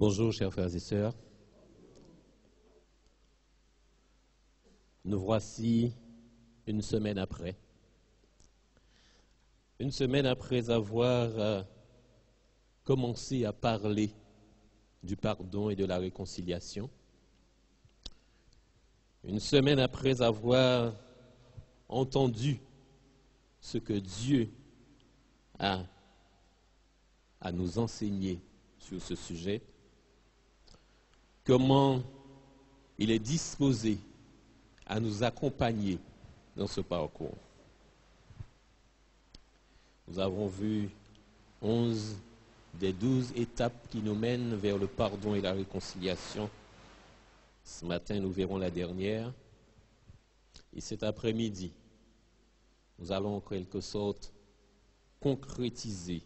Bonjour, chers frères et sœurs. Nous voici une semaine après. Une semaine après avoir commencé à parler du pardon et de la réconciliation. Une semaine après avoir entendu ce que Dieu a à nous enseigner sur ce sujet, comment il est disposé à nous accompagner dans ce parcours. Nous avons vu 11 des 12 étapes qui nous mènent vers le pardon et la réconciliation. Ce matin, nous verrons la dernière. Et cet après-midi, nous allons en quelque sorte concrétiser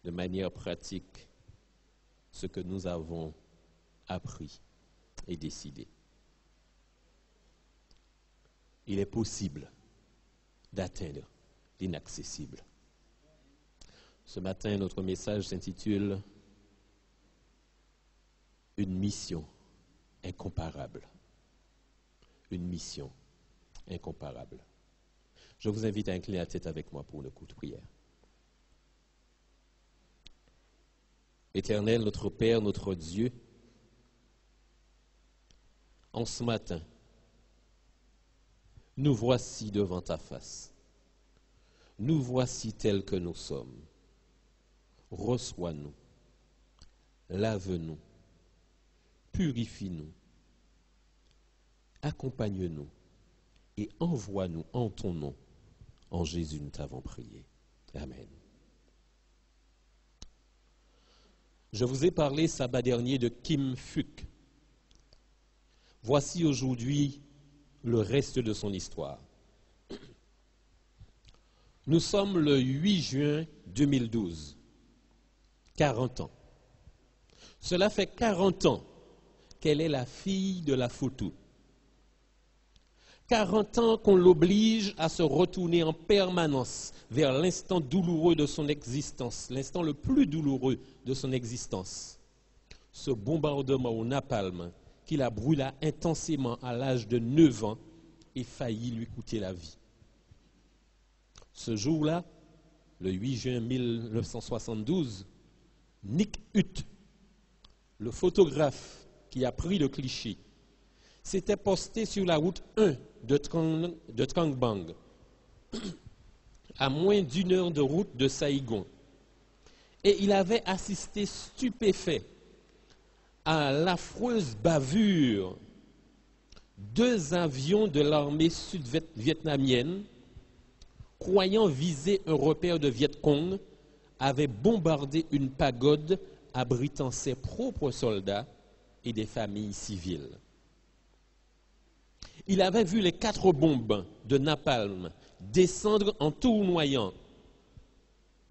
de manière pratique ce que nous avons appris et décidé. Il est possible d'atteindre l'inaccessible. Ce matin, notre message s'intitule « Une mission incomparable ». Une mission incomparable. Je vous invite à incliner la tête avec moi pour une courte prière. Éternel, notre Père, notre Dieu, en ce matin, nous voici devant ta face. Nous voici tels que nous sommes. Reçois-nous, lave-nous, purifie-nous, accompagne-nous et envoie-nous en ton nom. En Jésus, nous t'avons prié. Amen. Je vous ai parlé sabbat dernier de Kim Phuc. Voici aujourd'hui le reste de son histoire. Nous sommes le 8 juin 2012, 40 ans. Cela fait 40 ans qu'elle est la fille de la photo. 40 ans qu'on l'oblige à se retourner en permanence vers l'instant douloureux de son existence, l'instant le plus douloureux de son existence. Ce bombardement au napalm qui la brûla intensément à l'âge de 9 ans et faillit lui coûter la vie. Ce jour-là, le 8 juin 1972, Nick Hutt, le photographe qui a pris le cliché, s'était posté sur la route 1 de Trang Bang, à moins d'1 heure de route de Saigon. Et il avait assisté stupéfait à l'affreuse bavure. 2 avions de l'armée sud-vietnamienne, croyant viser un repère de Viet Cong, avaient bombardé une pagode abritant ses propres soldats et des familles civiles. Il avait vu les 4 bombes de napalm descendre en tournoyant.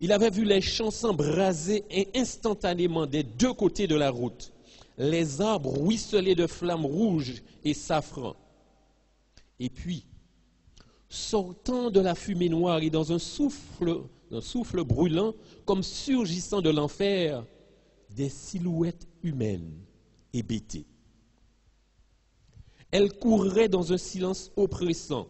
Il avait vu les champs s'embraser instantanément des 2 côtés de la route, les arbres ruisselés de flammes rouges et safran. Et puis, sortant de la fumée noire et dans un souffle brûlant, comme surgissant de l'enfer, des silhouettes humaines hébétées. Elle courait dans un silence oppressant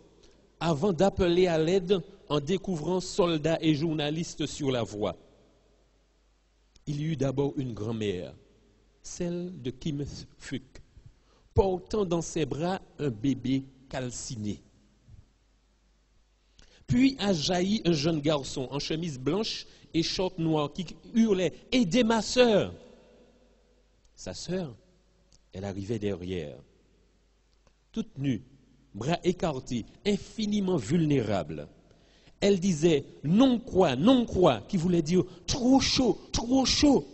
avant d'appeler à l'aide en découvrant soldats et journalistes sur la voie. Il y eut d'abord une grand-mère, celle de Kim Phuc, portant dans ses bras un bébé calciné. Puis a jailli un jeune garçon en chemise blanche et short noir qui hurlait « Aidez ma sœur !» Sa sœur, elle arrivait derrière, toute nue, bras écartés, infiniment vulnérable. Elle disait « Non quoi, qui voulait dire « Trop chaud, trop chaud !»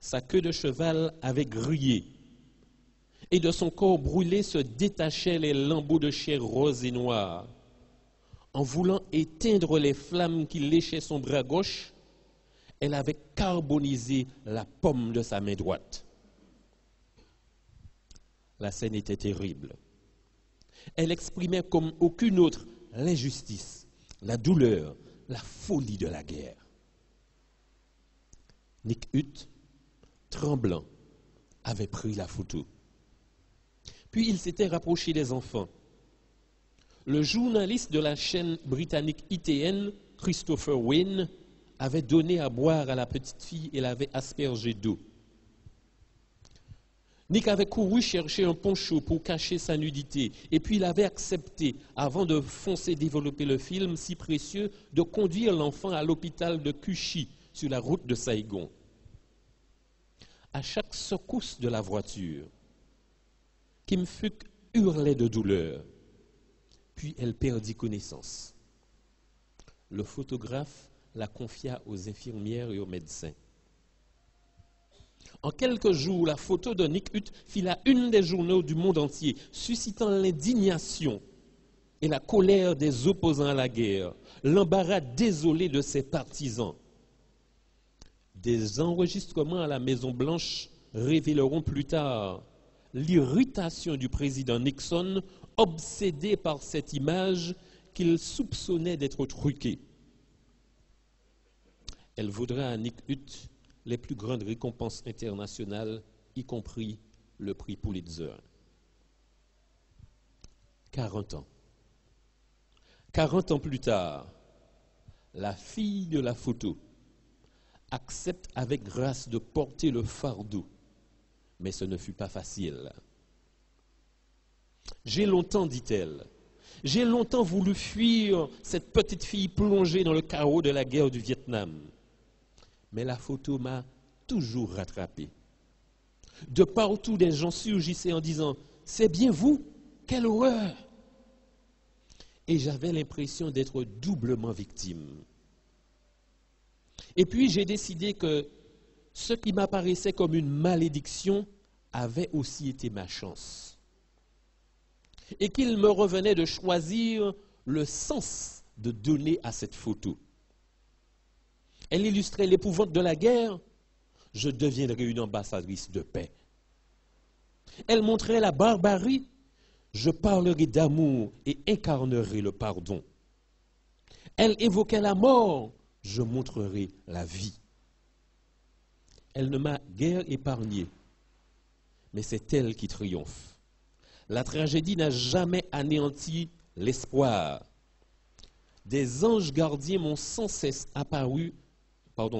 Sa queue de cheval avait grillé et de son corps brûlé se détachaient les lambeaux de chair rose et noire. En voulant éteindre les flammes qui léchaient son bras gauche, elle avait carbonisé la paume de sa main droite. La scène était terrible. Elle exprimait comme aucune autre l'injustice, la douleur, la folie de la guerre. Nick Hutt, tremblant, avait pris la photo. Puis il s'était rapproché des enfants. Le journaliste de la chaîne britannique ITN, Christopher Wayne, avait donné à boire à la petite fille et l'avait aspergée d'eau. Nick avait couru chercher un poncho pour cacher sa nudité et puis il avait accepté, avant de foncer développer le film si précieux, de conduire l'enfant à l'hôpital de Cushi sur la route de Saigon. À chaque secousse de la voiture, Kim Phuc hurlait de douleur, puis elle perdit connaissance. Le photographe la confia aux infirmières et aux médecins. En quelques jours, la photo de Nick Hutt fit la une des journaux du monde entier, suscitant l'indignation et la colère des opposants à la guerre, l'embarras désolé de ses partisans. Des enregistrements à la Maison-Blanche révéleront plus tard l'irritation du président Nixon, obsédé par cette image qu'il soupçonnait d'être truquée. Elle vaudra à Nick Hutt les plus grandes récompenses internationales, y compris le prix Pulitzer. 40 ans. 40 ans plus tard, la fille de la photo accepte avec grâce de porter le fardeau, mais ce ne fut pas facile. J'ai longtemps, dit-elle, j'ai longtemps voulu fuir cette petite fille plongée dans le chaos de la guerre du Vietnam. Mais la photo m'a toujours rattrapé. De partout, des gens surgissaient en disant « C'est bien vous, quelle horreur !» Et j'avais l'impression d'être doublement victime. Et puis j'ai décidé que ce qui m'apparaissait comme une malédiction avait aussi été ma chance. Et qu'il me revenait de choisir le sens de donner à cette photo. Elle illustrait l'épouvante de la guerre, je deviendrai une ambassadrice de paix. Elle montrait la barbarie, je parlerai d'amour et incarnerai le pardon. Elle évoquait la mort, je montrerai la vie. Elle ne m'a guère épargné, mais c'est elle qui triomphe. La tragédie n'a jamais anéanti l'espoir. Des anges gardiens m'ont sans cesse apparu.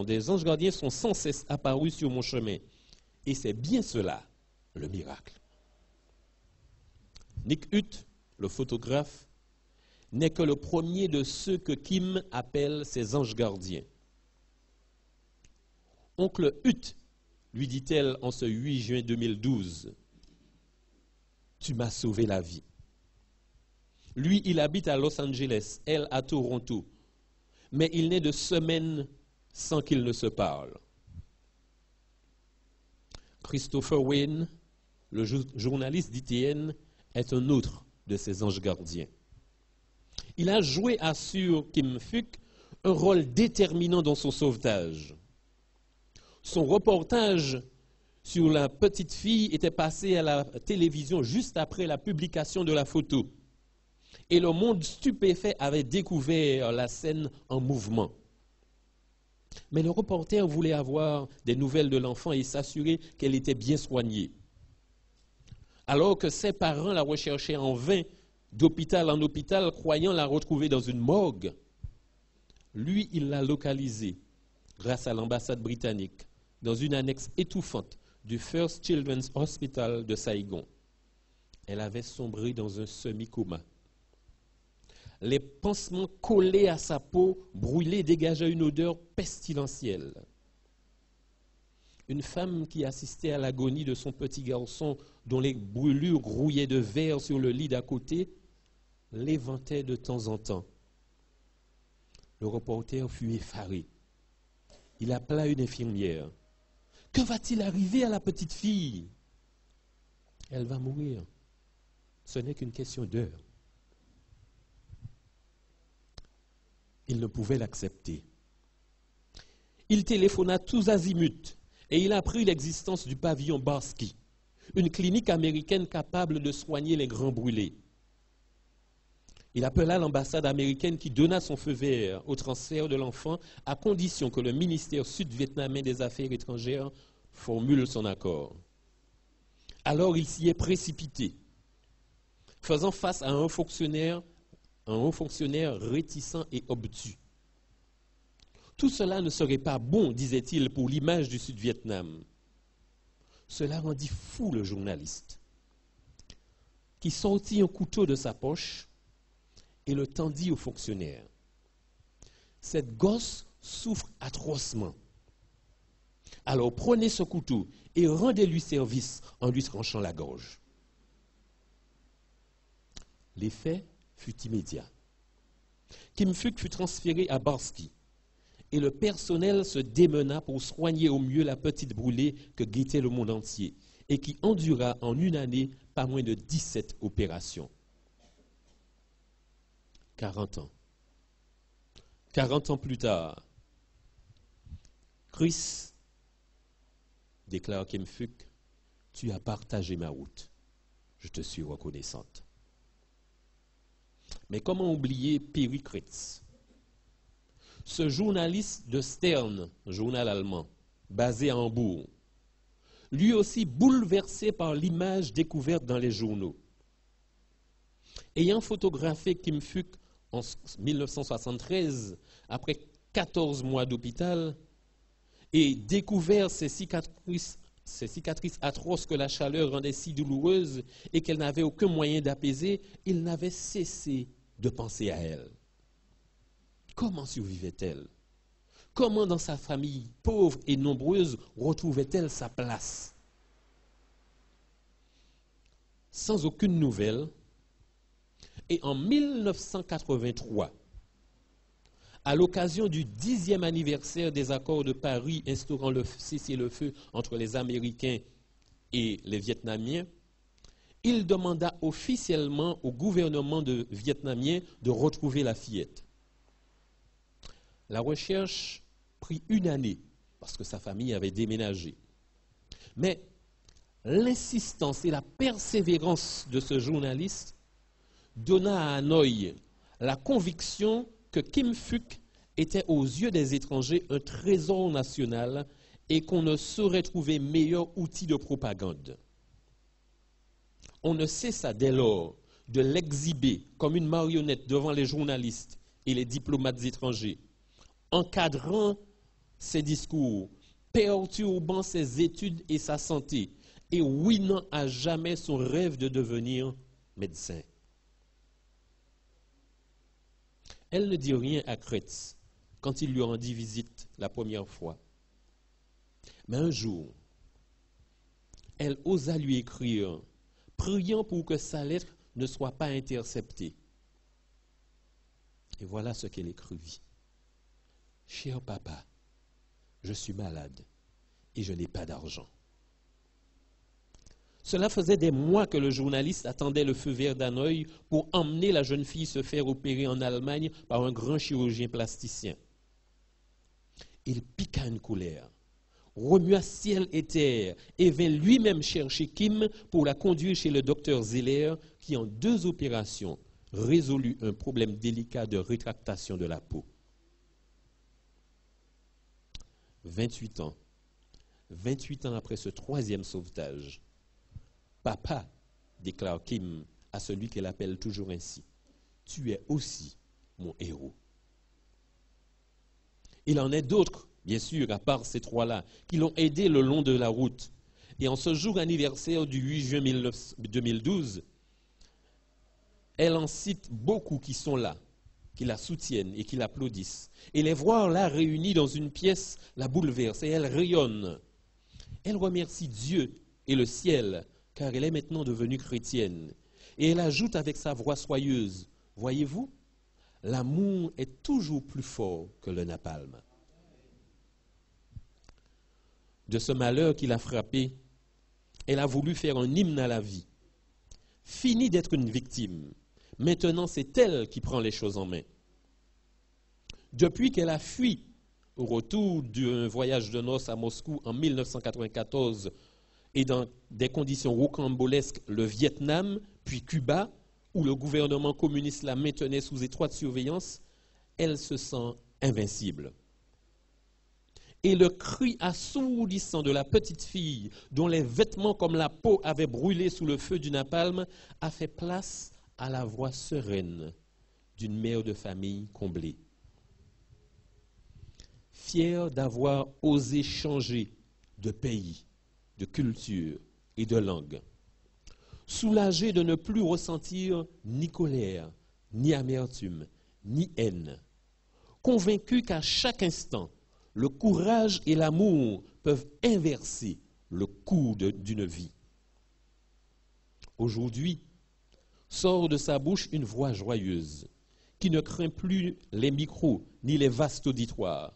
Des anges gardiens sont sans cesse apparus sur mon chemin. Et c'est bien cela, le miracle. Nick Hutt, le photographe, n'est que le premier de ceux que Kim appelle ses anges gardiens. Oncle Hutt, lui dit-elle en ce 8 juin 2012, tu m'as sauvé la vie. Lui, il habite à Los Angeles, elle à Toronto, mais il n'est de semaine sans qu'ils ne se parlent. Christopher Wayne, le journaliste d'ITN, est un autre de ces anges gardiens. Il a joué, assure Kim Phuc, un rôle déterminant dans son sauvetage. Son reportage sur la petite fille était passé à la télévision juste après la publication de la photo. Et le monde stupéfait avait découvert la scène en mouvement. Mais le reporter voulait avoir des nouvelles de l'enfant et s'assurer qu'elle était bien soignée. Alors que ses parents la recherchaient en vain d'hôpital en hôpital, croyant la retrouver dans une morgue, lui, il l'a localisée grâce à l'ambassade britannique dans une annexe étouffante du First Children's Hospital de Saigon. Elle avait sombré dans un semi-coma. Les pansements collés à sa peau, brûlés, dégageaient une odeur pestilentielle. Une femme qui assistait à l'agonie de son petit garçon, dont les brûlures grouillaient de verre sur le lit d'à côté, l'éventait de temps en temps. Le reporter fut effaré. Il appela une infirmière. « Que va-t-il arriver à la petite fille ?»« Elle va mourir. Ce n'est qu'une question d'heure. » Il ne pouvait l'accepter. Il téléphona tous azimuts et il apprit l'existence du pavillon Barsky, une clinique américaine capable de soigner les grands brûlés. Il appela l'ambassade américaine qui donna son feu vert au transfert de l'enfant à condition que le ministère sud-vietnamien des Affaires étrangères formule son accord. Alors il s'y est précipité, faisant face à un haut fonctionnaire réticent et obtus. Tout cela ne serait pas bon, disait-il, pour l'image du Sud-Vietnam. Cela rendit fou le journaliste, qui sortit un couteau de sa poche et le tendit au fonctionnaire. Cette gosse souffre atrocement. Alors prenez ce couteau et rendez-lui service en lui tranchant la gorge. L'effet fut immédiat. Kim Phuc fut transféré à Barski et le personnel se démena pour soigner au mieux la petite brûlée que guettait le monde entier et qui endura en une année pas moins de 17 opérations. 40 ans. 40 ans plus tard, Chris, déclare Kim Phuc, tu as partagé ma route. Je te suis reconnaissante. Mais comment oublier Perry Kretz, ce journaliste de Stern, journal allemand, basé à Hambourg, lui aussi bouleversé par l'image découverte dans les journaux. Ayant photographié Kim Phuc en 1973, après 14 mois d'hôpital, et découvert ces cicatrices atroces que la chaleur rendait si douloureuses et qu'elle n'avait aucun moyen d'apaiser, il n'avait cessé de penser à elle. Comment survivait-elle? Comment dans sa famille pauvre et nombreuse retrouvait-elle sa place? Sans aucune nouvelle, et en 1983, à l'occasion du 10e anniversaire des accords de Paris instaurant le cessez-le-feu entre les Américains et les Vietnamiens, il demanda officiellement au gouvernement vietnamien de retrouver la fillette. La recherche prit une année parce que sa famille avait déménagé. Mais l'insistance et la persévérance de ce journaliste donna à Hanoï la conviction que Kim Phuc était aux yeux des étrangers un trésor national et qu'on ne saurait trouver meilleur outil de propagande. On ne cessa dès lors de l'exhiber comme une marionnette devant les journalistes et les diplomates étrangers, encadrant ses discours, perturbant ses études et sa santé, et ruinant à jamais son rêve de devenir médecin. Elle ne dit rien à Kretz quand il lui rendit visite la première fois. Mais un jour, elle osa lui écrire, priant pour que sa lettre ne soit pas interceptée. Et voilà ce qu'elle écrivit. « Cher papa, je suis malade et je n'ai pas d'argent. » Cela faisait des mois que le journaliste attendait le feu vert d'Hanoï pour emmener la jeune fille se faire opérer en Allemagne par un grand chirurgien plasticien. Il piqua une colère, remua ciel et terre et vint lui-même chercher Kim pour la conduire chez le docteur Zeller qui, en 2 opérations, résolut un problème délicat de rétractation de la peau. 28 ans après ce 3e sauvetage, papa, déclare Kim à celui qu'elle appelle toujours ainsi, tu es aussi mon héros. Il en est d'autres, bien sûr, à part ces 3-là, qui l'ont aidé le long de la route. Et en ce jour anniversaire du 8 juin 2012, elle en cite beaucoup qui sont là, qui la soutiennent et qui l'applaudissent. Et les voir là réunis dans une pièce la bouleverse et elle rayonne. Elle remercie Dieu et le ciel, car elle est maintenant devenue chrétienne. Et elle ajoute avec sa voix soyeuse, voyez-vous, l'amour est toujours plus fort que le napalm. De ce malheur qui l'a frappée, elle a voulu faire un hymne à la vie. Fini d'être une victime. Maintenant, c'est elle qui prend les choses en main. Depuis qu'elle a fui au retour d'un voyage de noces à Moscou en 1994 et dans des conditions rocambolesques le Vietnam, puis Cuba, où le gouvernement communiste la maintenait sous étroite surveillance, elle se sent invincible. Et le cri assourdissant de la petite fille, dont les vêtements comme la peau avaient brûlé sous le feu du napalm, a fait place à la voix sereine d'une mère de famille comblée. Fière d'avoir osé changer de pays, de culture et de langue. Soulagée de ne plus ressentir ni colère, ni amertume, ni haine. Convaincue qu'à chaque instant, le courage et l'amour peuvent inverser le cours d'une vie. Aujourd'hui, sort de sa bouche une voix joyeuse, qui ne craint plus les micros ni les vastes auditoires.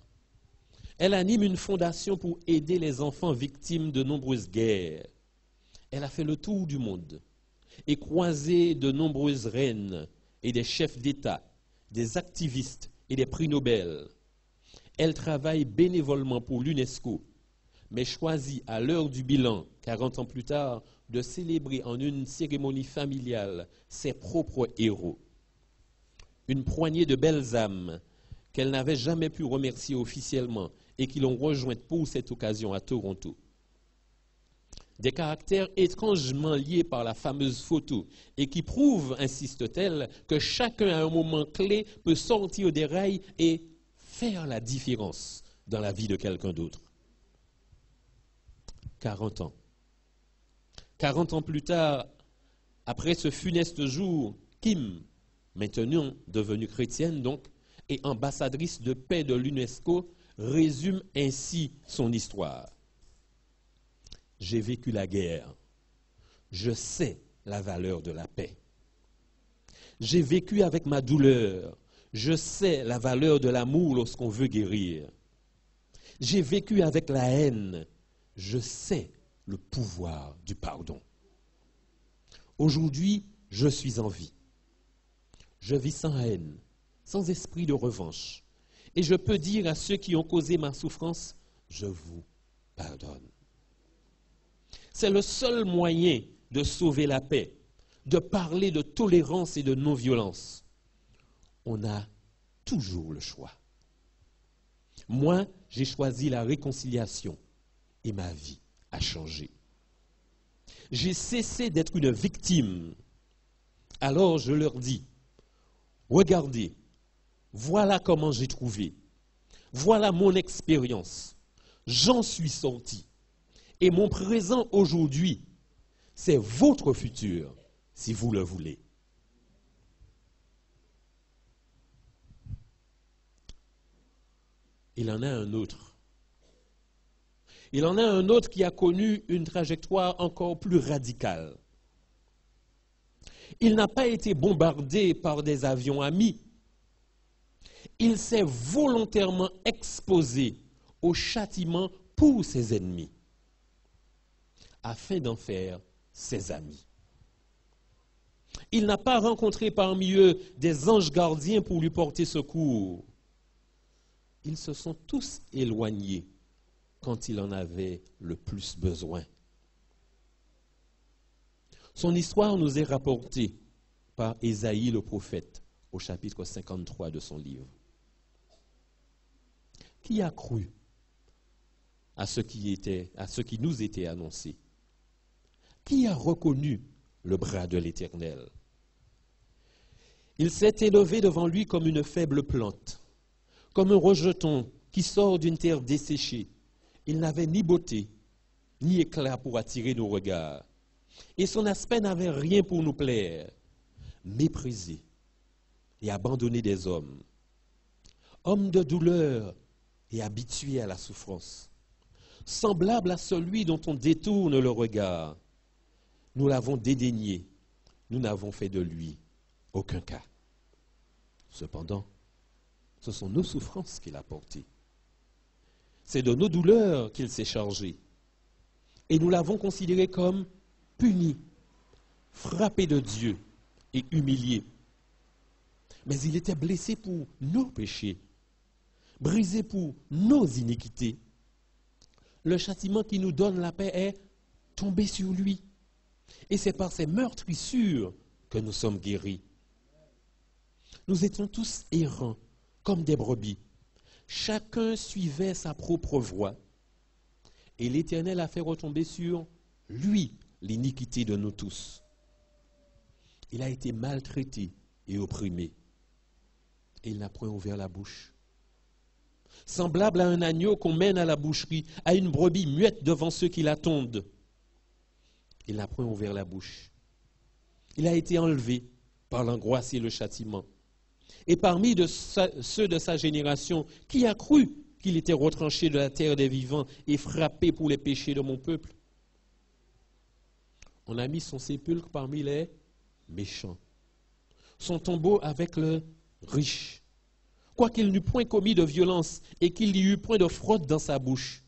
Elle anime une fondation pour aider les enfants victimes de nombreuses guerres. Elle a fait le tour du monde et croisé de nombreuses reines et des chefs d'État, des activistes et des prix Nobel. Elle travaille bénévolement pour l'UNESCO, mais choisit à l'heure du bilan, 40 ans plus tard, de célébrer en une cérémonie familiale ses propres héros. Une poignée de belles âmes qu'elle n'avait jamais pu remercier officiellement et qui l'ont rejointe pour cette occasion à Toronto. Des caractères étrangement liés par la fameuse photo et qui prouvent, insiste-t-elle, que chacun à un moment clé peut sortir des rails et faire la différence dans la vie de quelqu'un d'autre. 40 ans. 40 ans plus tard, après ce funeste jour, Kim, maintenant devenue chrétienne donc, et ambassadrice de paix de l'UNESCO, résume ainsi son histoire. J'ai vécu la guerre. Je sais la valeur de la paix. J'ai vécu avec ma douleur. Je sais la valeur de l'amour lorsqu'on veut guérir. J'ai vécu avec la haine. Je sais le pouvoir du pardon. Aujourd'hui, je suis en vie. Je vis sans haine, sans esprit de revanche. Et je peux dire à ceux qui ont causé ma souffrance, je vous pardonne. C'est le seul moyen de sauver la paix, de parler de tolérance et de non-violence. On a toujours le choix. Moi, j'ai choisi la réconciliation et ma vie a changé. J'ai cessé d'être une victime. Alors je leur dis, regardez, voilà comment j'ai trouvé. Voilà mon expérience. J'en suis sorti. Et mon présent aujourd'hui, c'est votre futur, si vous le voulez. Il en a un autre. Il en a un autre qui a connu une trajectoire encore plus radicale. Il n'a pas été bombardé par des avions amis. Il s'est volontairement exposé au châtiment pour ses ennemis, afin d'en faire ses amis. Il n'a pas rencontré parmi eux des anges gardiens pour lui porter secours. Ils se sont tous éloignés quand il en avait le plus besoin. Son histoire nous est rapportée par Ésaïe le prophète au chapitre 53 de son livre. Qui a cru à ce qui nous était annoncé? Qui a reconnu le bras de l'Éternel? Il s'est élevé devant lui comme une faible plante, comme un rejeton qui sort d'une terre desséchée. Il n'avait ni beauté, ni éclat pour attirer nos regards. Et son aspect n'avait rien pour nous plaire. Méprisé et abandonné des hommes. Homme de douleur et habitué à la souffrance. Semblable à celui dont on détourne le regard. Nous l'avons dédaigné. Nous n'avons fait de lui aucun cas. Cependant, ce sont nos souffrances qu'il a portées. C'est de nos douleurs qu'il s'est chargé. Et nous l'avons considéré comme puni, frappé de Dieu et humilié. Mais il était blessé pour nos péchés, brisé pour nos iniquités. Le châtiment qui nous donne la paix est tombé sur lui. Et c'est par ses meurtrissures que nous sommes guéris. Nous étions tous errants, comme des brebis. Chacun suivait sa propre voie. Et l'Éternel a fait retomber sur lui l'iniquité de nous tous. Il a été maltraité et opprimé. Et il n'a point ouvert la bouche. Semblable à un agneau qu'on mène à la boucherie, à une brebis muette devant ceux qui l'attendent. Il n'a point ouvert la bouche. Il a été enlevé par l'angoisse et le châtiment. Et parmi ceux de sa génération, qui a cru qu'il était retranché de la terre des vivants et frappé pour les péchés de mon peuple? On a mis son sépulcre parmi les méchants, son tombeau avec le riche, quoiqu'il n'eût point commis de violence et qu'il n'y eût point de fraude dans sa bouche.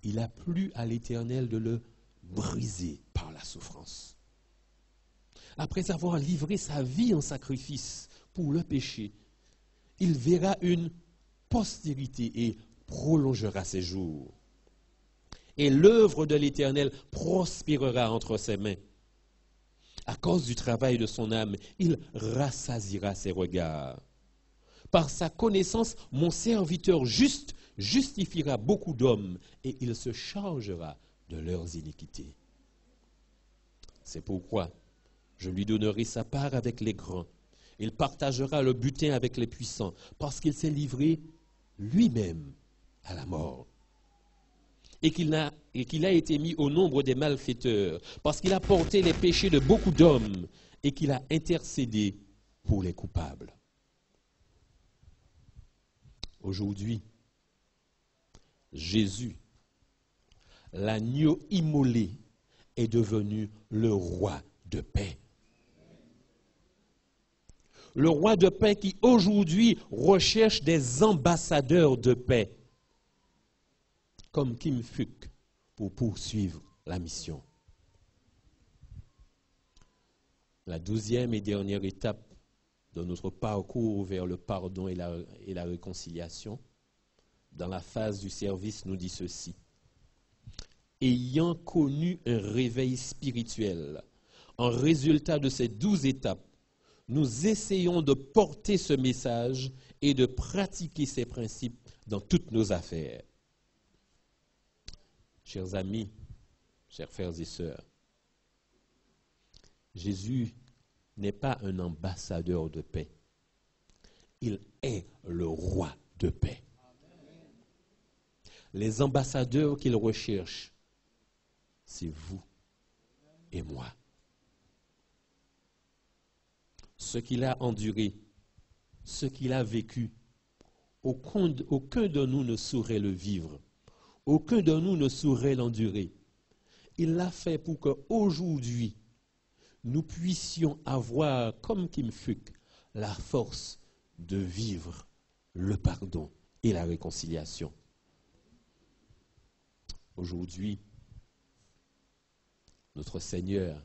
Il a plu à l'Éternel de le briser par la souffrance. Après avoir livré sa vie en sacrifice pour le péché, il verra une postérité et prolongera ses jours. Et l'œuvre de l'Éternel prospérera entre ses mains. À cause du travail de son âme, il rassasiera ses regards. Par sa connaissance, mon serviteur juste justifiera beaucoup d'hommes et il se chargera de leurs iniquités. C'est pourquoi je lui donnerai sa part avec les grands. Il partagera le butin avec les puissants, parce qu'il s'est livré lui-même à la mort. Et qu'il a été mis au nombre des malfaiteurs, parce qu'il a porté les péchés de beaucoup d'hommes, et qu'il a intercédé pour les coupables. Aujourd'hui, Jésus, l'agneau immolé, est devenu le roi de paix. Le roi de paix qui aujourd'hui recherche des ambassadeurs de paix, comme Kim Phuc, pour poursuivre la mission. La 12e et dernière étape de notre parcours vers le pardon et la réconciliation, dans la phase du service, nous dit ceci. Ayant connu un réveil spirituel, en résultat de ces 12 étapes, nous essayons de porter ce message et de pratiquer ces principes dans toutes nos affaires. Chers amis, chers frères et sœurs, Jésus n'est pas un ambassadeur de paix. Il est le roi de paix. Les ambassadeurs qu'il recherche, c'est vous et moi. Ce qu'il a enduré, ce qu'il a vécu, aucun de nous ne saurait le vivre. Aucun de nous ne saurait l'endurer. Il l'a fait pour qu'aujourd'hui, nous puissions avoir, comme Kim Phuc, la force de vivre le pardon et la réconciliation. Aujourd'hui, notre Seigneur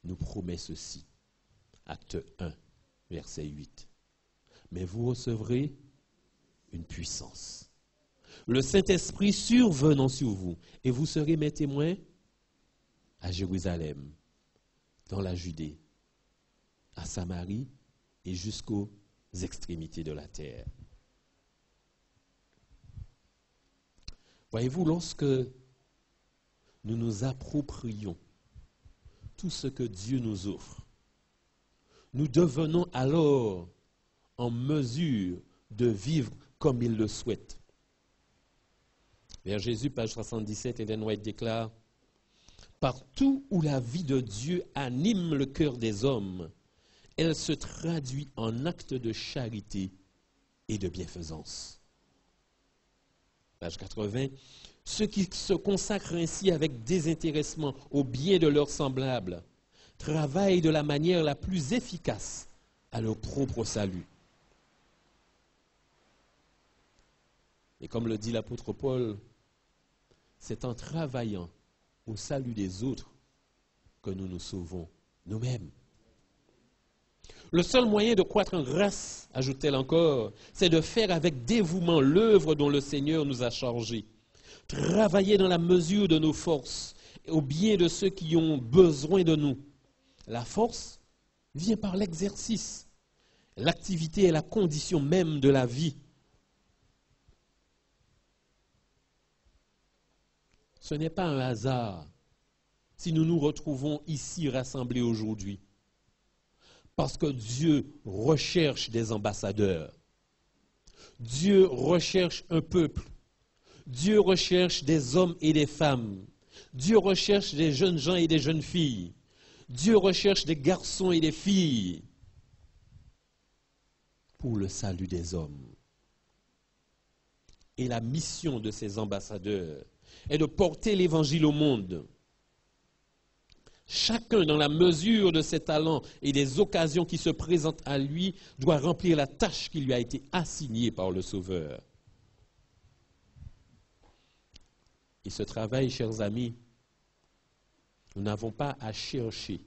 nous promet ceci. Acte 1, verset 8. Mais vous recevrez une puissance. Le Saint-Esprit survenant sur vous, et vous serez mes témoins à Jérusalem, dans la Judée, à Samarie et jusqu'aux extrémités de la terre. Voyez-vous, lorsque nous nous approprions tout ce que Dieu nous offre, nous devenons alors en mesure de vivre comme il le souhaite. Vers Jésus, page 77, Ellen White déclare « Partout où la vie de Dieu anime le cœur des hommes, elle se traduit en actes de charité et de bienfaisance. » Page 80, « Ceux qui se consacrent ainsi avec désintéressement au bien de leurs semblables travaillent de la manière la plus efficace à leur propre salut. » Et comme le dit l'apôtre Paul, c'est en travaillant au salut des autres que nous nous sauvons nous-mêmes. Le seul moyen de croître en grâce, ajoute-t-elle encore, c'est de faire avec dévouement l'œuvre dont le Seigneur nous a chargés. Travailler dans la mesure de nos forces au bien de ceux qui ont besoin de nous. La force vient par l'exercice. L'activité est la condition même de la vie. Ce n'est pas un hasard si nous nous retrouvons ici rassemblés aujourd'hui. Parce que Dieu recherche des ambassadeurs. Dieu recherche un peuple. Dieu recherche des hommes et des femmes. Dieu recherche des jeunes gens et des jeunes filles. Dieu recherche des garçons et des filles pour le salut des hommes. Et la mission de ces ambassadeurs est de porter l'évangile au monde. Chacun, dans la mesure de ses talents et des occasions qui se présentent à lui, doit remplir la tâche qui lui a été assignée par le Sauveur. Et ce travail, chers amis, nous n'avons pas à chercher,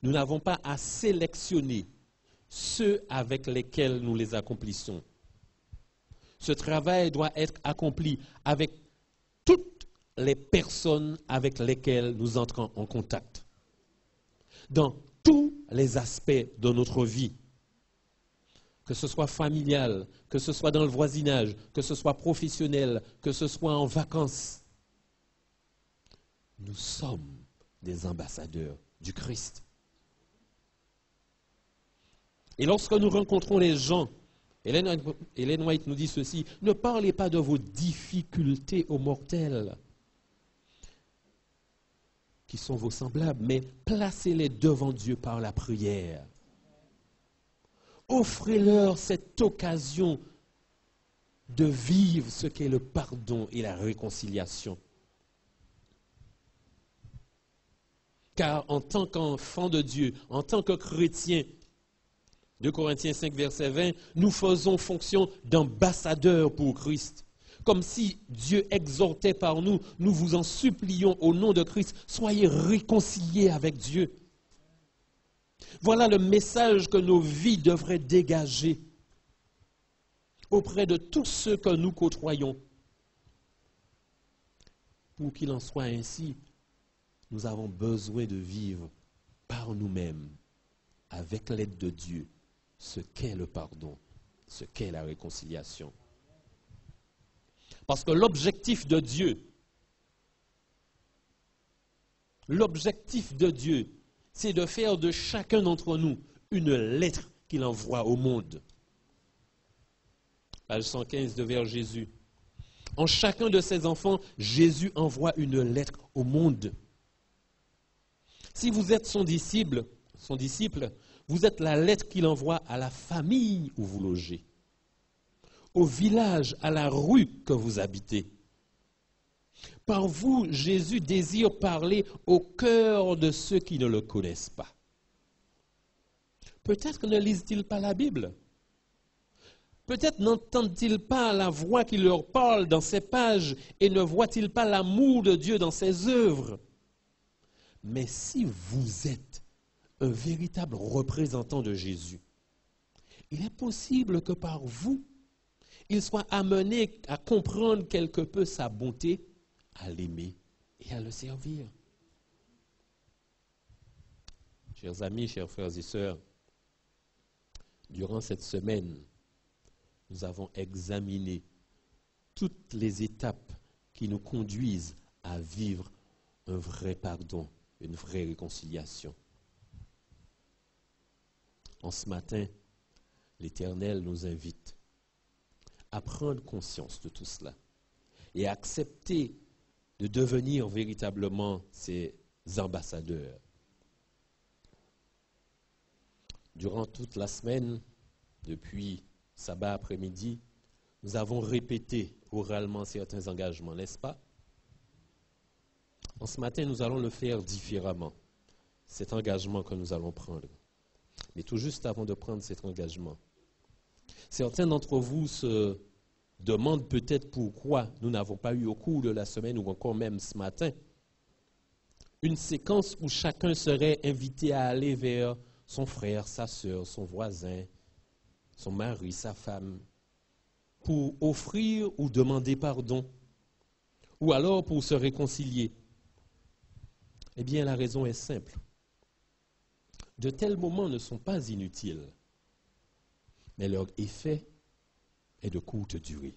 nous n'avons pas à sélectionner ceux avec lesquels nous les accomplissons. Ce travail doit être accompli avec toutes les personnes avec lesquelles nous entrons en contact, dans tous les aspects de notre vie, que ce soit familial, que ce soit dans le voisinage, que ce soit professionnel, que ce soit en vacances. Nous sommes des ambassadeurs du Christ. Et lorsque nous rencontrons les gens, Ellen White nous dit ceci: ne parlez pas de vos difficultés aux mortels, qui sont vos semblables, mais placez-les devant Dieu par la prière. Offrez-leur cette occasion de vivre ce qu'est le pardon et la réconciliation. Car en tant qu'enfant de Dieu, en tant que chrétien, 2 Corinthiens 5, verset 20, nous faisons fonction d'ambassadeurs pour Christ. Comme si Dieu exhortait par nous, nous vous en supplions au nom de Christ, soyez réconciliés avec Dieu. Voilà le message que nos vies devraient dégager auprès de tous ceux que nous côtoyons. Pour qu'il en soit ainsi, nous avons besoin de vivre par nous-mêmes, avec l'aide de Dieu, ce qu'est le pardon, ce qu'est la réconciliation. Parce que l'objectif de Dieu, c'est de faire de chacun d'entre nous une lettre qu'il envoie au monde. Page 115 de Vers Jésus. En chacun de ses enfants, Jésus envoie une lettre au monde. Si vous êtes son disciple, vous êtes la lettre qu'il envoie à la famille où vous logez, au village, à la rue que vous habitez. Par vous, Jésus désire parler au cœur de ceux qui ne le connaissent pas. Peut-être ne lisent-ils pas la Bible. Peut-être n'entendent-ils pas la voix qui leur parle dans ces pages et ne voient-ils pas l'amour de Dieu dans ses œuvres. Mais si vous êtes un véritable représentant de Jésus, il est possible que par vous, il soit amené à comprendre quelque peu sa bonté, à l'aimer et à le servir. Chers amis, chers frères et sœurs, durant cette semaine, nous avons examiné toutes les étapes qui nous conduisent à vivre un vrai pardon, une vraie réconciliation. En ce matin, l'Éternel nous invite à prendre conscience de tout cela et à accepter de devenir véritablement ses ambassadeurs. Durant toute la semaine, depuis sabbat après-midi, nous avons répété oralement certains engagements, n'est-ce pas? En ce matin, nous allons le faire différemment, cet engagement que nous allons prendre. Mais tout juste avant de prendre cet engagement, certains d'entre vous se demandent peut-être pourquoi nous n'avons pas eu au cours de la semaine ou encore même ce matin une séquence où chacun serait invité à aller vers son frère, sa sœur, son voisin, son mari, sa femme, pour offrir ou demander pardon, ou alors pour se réconcilier. Eh bien, la raison est simple. De tels moments ne sont pas inutiles, mais leur effet est de courte durée.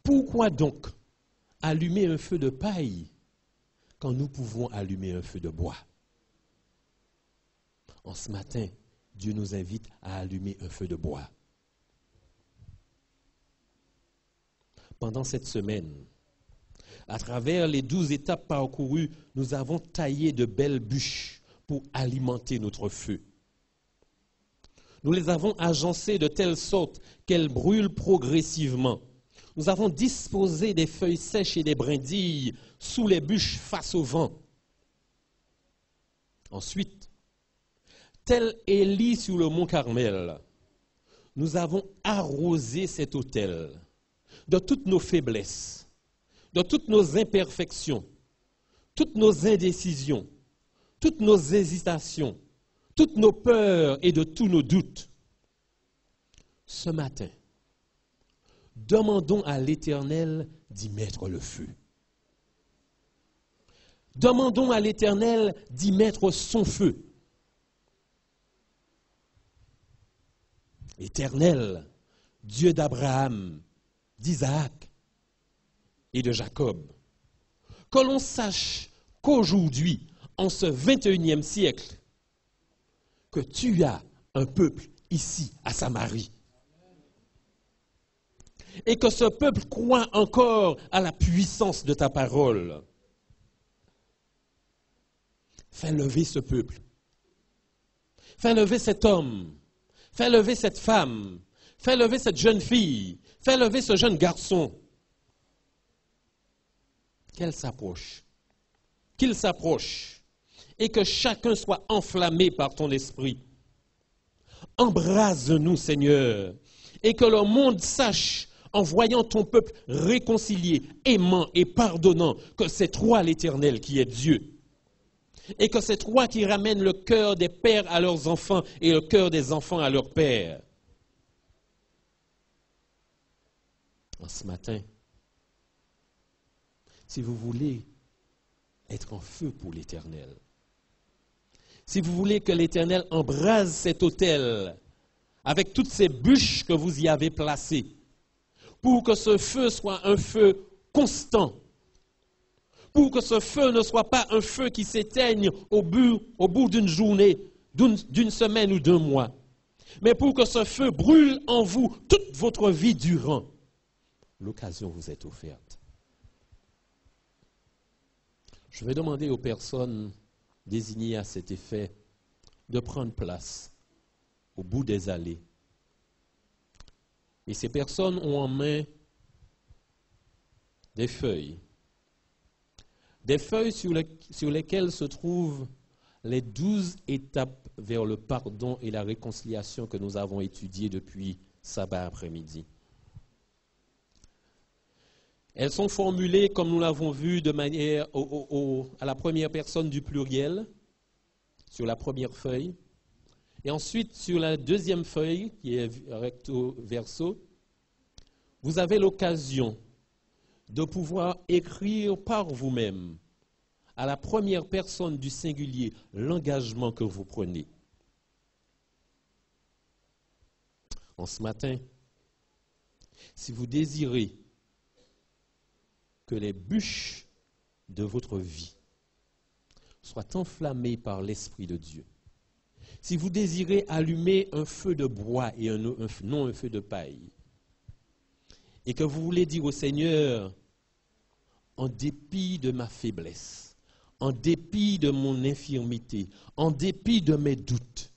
Pourquoi donc allumer un feu de paille quand nous pouvons allumer un feu de bois? En ce matin, Dieu nous invite à allumer un feu de bois. Pendant cette semaine, à travers les 12 étapes parcourues, nous avons taillé de belles bûches pour alimenter notre feu. Nous les avons agencées de telle sorte qu'elles brûlent progressivement. Nous avons disposé des feuilles sèches et des brindilles sous les bûches face au vent. Ensuite, tel Élie sur le mont Carmel, nous avons arrosé cet autel de toutes nos faiblesses, de toutes nos imperfections, toutes nos indécisions, toutes nos hésitations, toutes nos peurs et de tous nos doutes. Ce matin, demandons à l'Éternel d'y mettre le feu. Demandons à l'Éternel d'y mettre son feu. Éternel, Dieu d'Abraham, d'Isaac et de Jacob, que l'on sache qu'aujourd'hui, en ce 21e siècle, que tu as un peuple ici à Samarie. Et que ce peuple croit encore à la puissance de ta parole. Fais lever ce peuple. Fais lever cet homme. Fais lever cette femme. Fais lever cette jeune fille. Fais lever ce jeune garçon. Qu'il s'approche. Et que chacun soit enflammé par ton esprit. Embrase-nous, Seigneur. Et que le monde sache, en voyant ton peuple réconcilié, aimant et pardonnant, que c'est toi l'Éternel qui est Dieu. Et que c'est toi qui ramènes le cœur des pères à leurs enfants et le cœur des enfants à leurs pères. En ce matin, si vous voulez être en feu pour l'Éternel, si vous voulez que l'Éternel embrase cet autel avec toutes ces bûches que vous y avez placées, pour que ce feu soit un feu constant, pour que ce feu ne soit pas un feu qui s'éteigne au bout d'une journée, d'une semaine ou d'un mois, mais pour que ce feu brûle en vous toute votre vie durant. L'occasion vous est offerte. Je vais demander aux personnes désignées à cet effet de prendre place au bout des allées. Et ces personnes ont en main des feuilles sur lesquelles se trouvent les 12 étapes vers le pardon et la réconciliation que nous avons étudiées depuis sabbat après-midi. Elles sont formulées, comme nous l'avons vu, de manière à la première personne du pluriel, sur la première feuille. Et ensuite, sur la deuxième feuille, qui est recto verso, vous avez l'occasion de pouvoir écrire par vous-même, à la première personne du singulier, l'engagement que vous prenez. En ce matin, si vous désirez que les bûches de votre vie soient enflammées par l'Esprit de Dieu, si vous désirez allumer un feu de bois et non un feu de paille, et que vous voulez dire au Seigneur, en dépit de ma faiblesse, en dépit de mon infirmité, en dépit de mes doutes,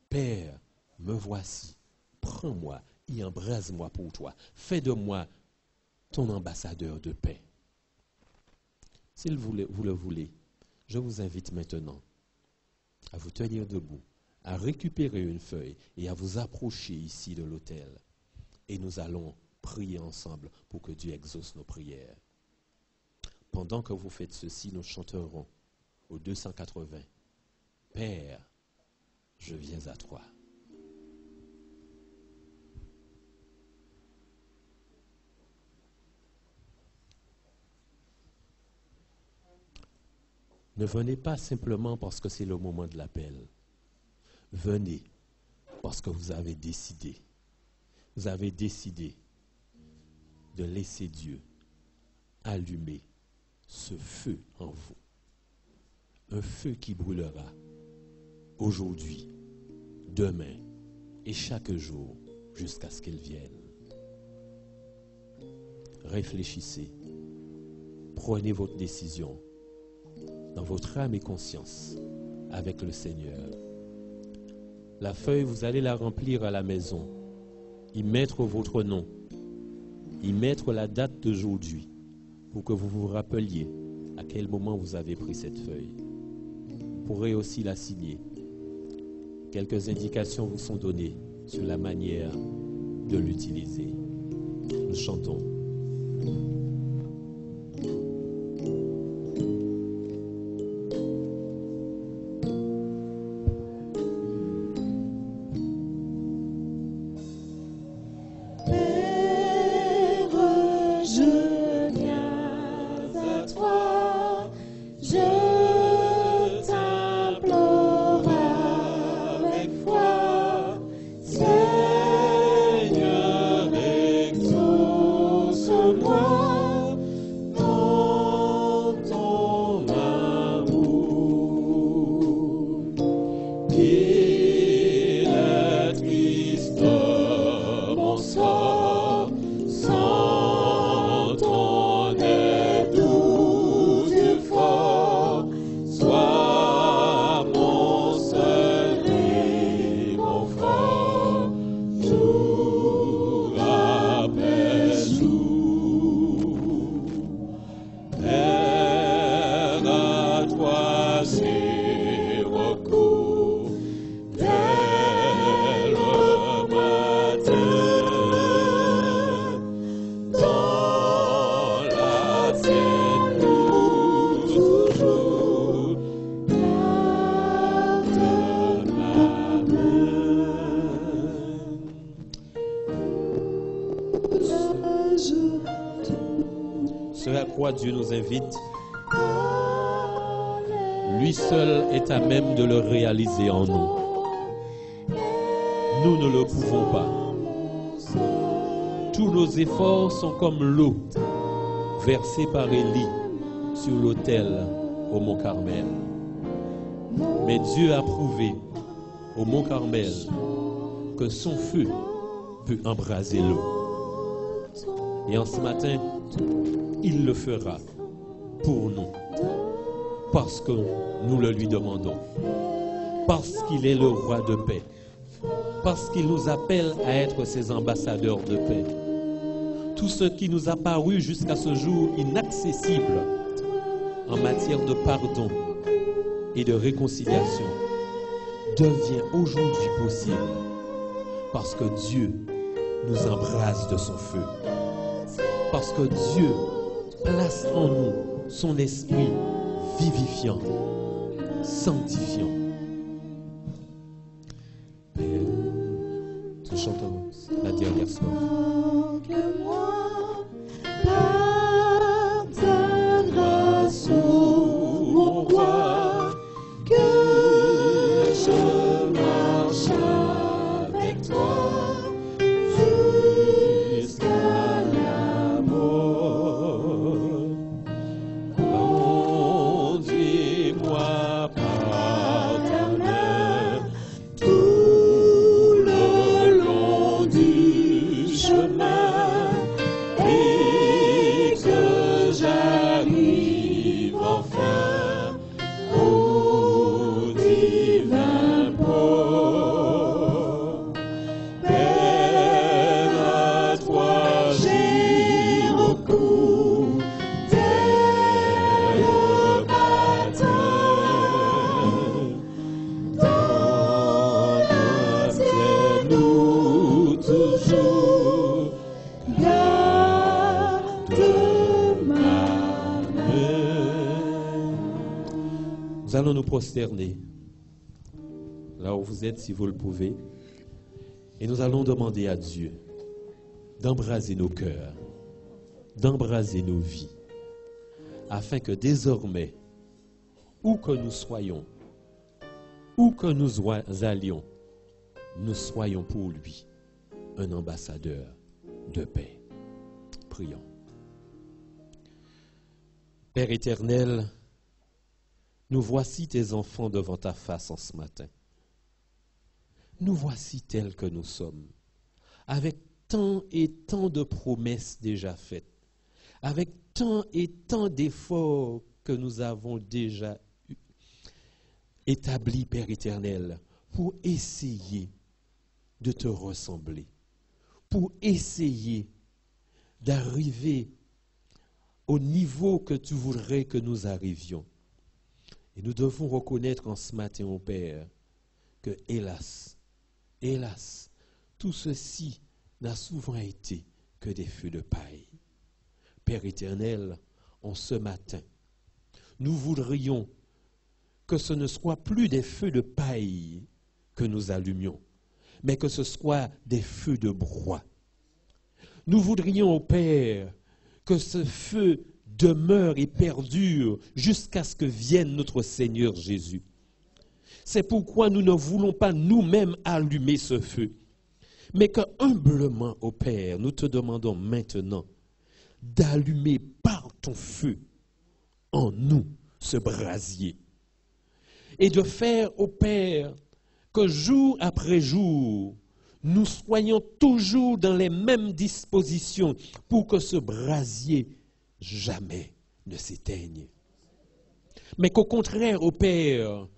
Père, me voici, prends-moi et embrase-moi pour toi, fais de moi ton ambassadeur de paix. Si vous le voulez, je vous invite maintenant à vous tenir debout, à récupérer une feuille et à vous approcher ici de l'autel. Et nous allons prier ensemble pour que Dieu exauce nos prières. Pendant que vous faites ceci, nous chanterons au 280. Père, je viens à toi. Ne venez pas simplement parce que c'est le moment de l'appel. Venez parce que vous avez décidé. Vous avez décidé de laisser Dieu allumer ce feu en vous. Un feu qui brûlera aujourd'hui, demain et chaque jour jusqu'à ce qu'il vienne. Réfléchissez. Prenez votre décision dans votre âme et conscience avec le Seigneur. La feuille, vous allez la remplir à la maison, y mettre votre nom, y mettre la date d'aujourd'hui pour que vous vous rappeliez à quel moment vous avez pris cette feuille. Vous pourrez aussi la signer. Quelques indications vous sont données sur la manière de l'utiliser. Nous chantons. Dieu nous invite, lui seul est à même de le réaliser en nous. Nous ne le pouvons pas. Tous nos efforts sont comme l'eau versée par Élie sur l'autel au Mont Carmel. Mais Dieu a prouvé au Mont Carmel que son feu peut embraser l'eau. Et en ce matin, il le fera pour nous, parce que nous le lui demandons, parce qu'il est le roi de paix, parce qu'il nous appelle à être ses ambassadeurs de paix. Tout ce qui nous a paru jusqu'à ce jour inaccessible en matière de pardon et de réconciliation devient aujourd'hui possible, parce que Dieu nous embrase de son feu, parce que Dieu place en nous son esprit vivifiant, sanctifiant. Nous chantons la dernière soirée. Que moi, par ta grâce, ô mon roi, que je marche avec toi jusqu'à la mort. Conduis-moi par ta main tout le long du chemin et que j'arrive enfin au divin port. Père, à toi j'ai recours dès le matin. Tiens-nous toujours, garde ma main. Nous allons nous prosterner là où vous êtes, si vous le pouvez, et nous allons demander à Dieu d'embraser nos cœurs, d'embraser nos vies, afin que désormais où que nous soyons, où que nous allions, nous soyons pour lui un ambassadeur de paix. Prions. Père éternel, nous voici tes enfants devant ta face en ce matin. Nous voici tels que nous sommes, avec tant et tant de promesses déjà faites, avec tant et tant d'efforts que nous avons déjà établis, Père éternel, pour essayer de te ressembler, pour essayer d'arriver au niveau que tu voudrais que nous arrivions. Et nous devons reconnaître en ce matin, ô Père, que hélas, tout ceci n'a souvent été que des feux de paille. Père éternel, en ce matin, nous voudrions que ce ne soit plus des feux de paille que nous allumions, mais que ce soit des feux de broie. Nous voudrions, ô Père, que ce feu demeure et perdure jusqu'à ce que vienne notre Seigneur Jésus. C'est pourquoi nous ne voulons pas nous-mêmes allumer ce feu, mais que humblement, ô Père, nous te demandons maintenant d'allumer par ton feu en nous ce brasier et de faire, ô Père, que jour après jour, nous soyons toujours dans les mêmes dispositions pour que ce brasier jamais ne s'éteigne. Mais qu'au contraire, ô Père,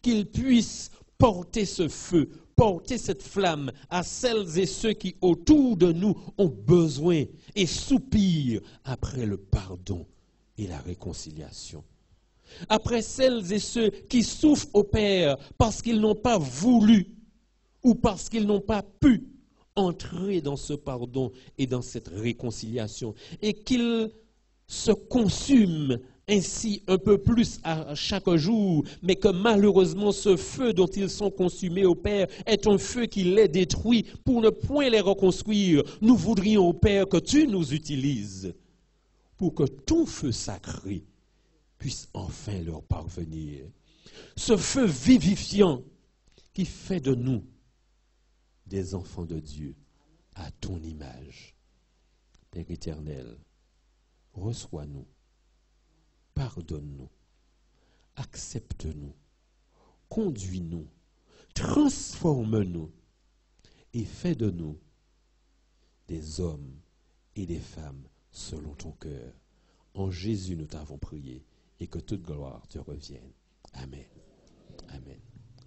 qu'il puisse porter ce feu, porter cette flamme à celles et ceux qui autour de nous ont besoin et soupirent après le pardon et la réconciliation. Après celles et ceux qui souffrent, ô Père, parce qu'ils n'ont pas voulu ou parce qu'ils n'ont pas pu entrer dans ce pardon et dans cette réconciliation, et qu'ils se consument ainsi un peu plus à chaque jour, mais que malheureusement ce feu dont ils sont consumés, ô Père, est un feu qui les détruit pour ne point les reconstruire. Nous voudrions, ô Père, que tu nous utilises pour que ton feu sacré puisse enfin leur parvenir. Ce feu vivifiant qui fait de nous des enfants de Dieu à ton image. Père éternel, reçois-nous, pardonne-nous, accepte-nous, conduis-nous, transforme-nous et fais de nous des hommes et des femmes selon ton cœur. En Jésus, nous t'avons prié et que toute gloire te revienne. Amen. Amen.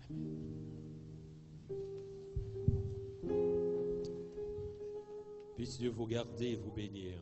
Amen. Puisse Dieu vous garder et vous bénir.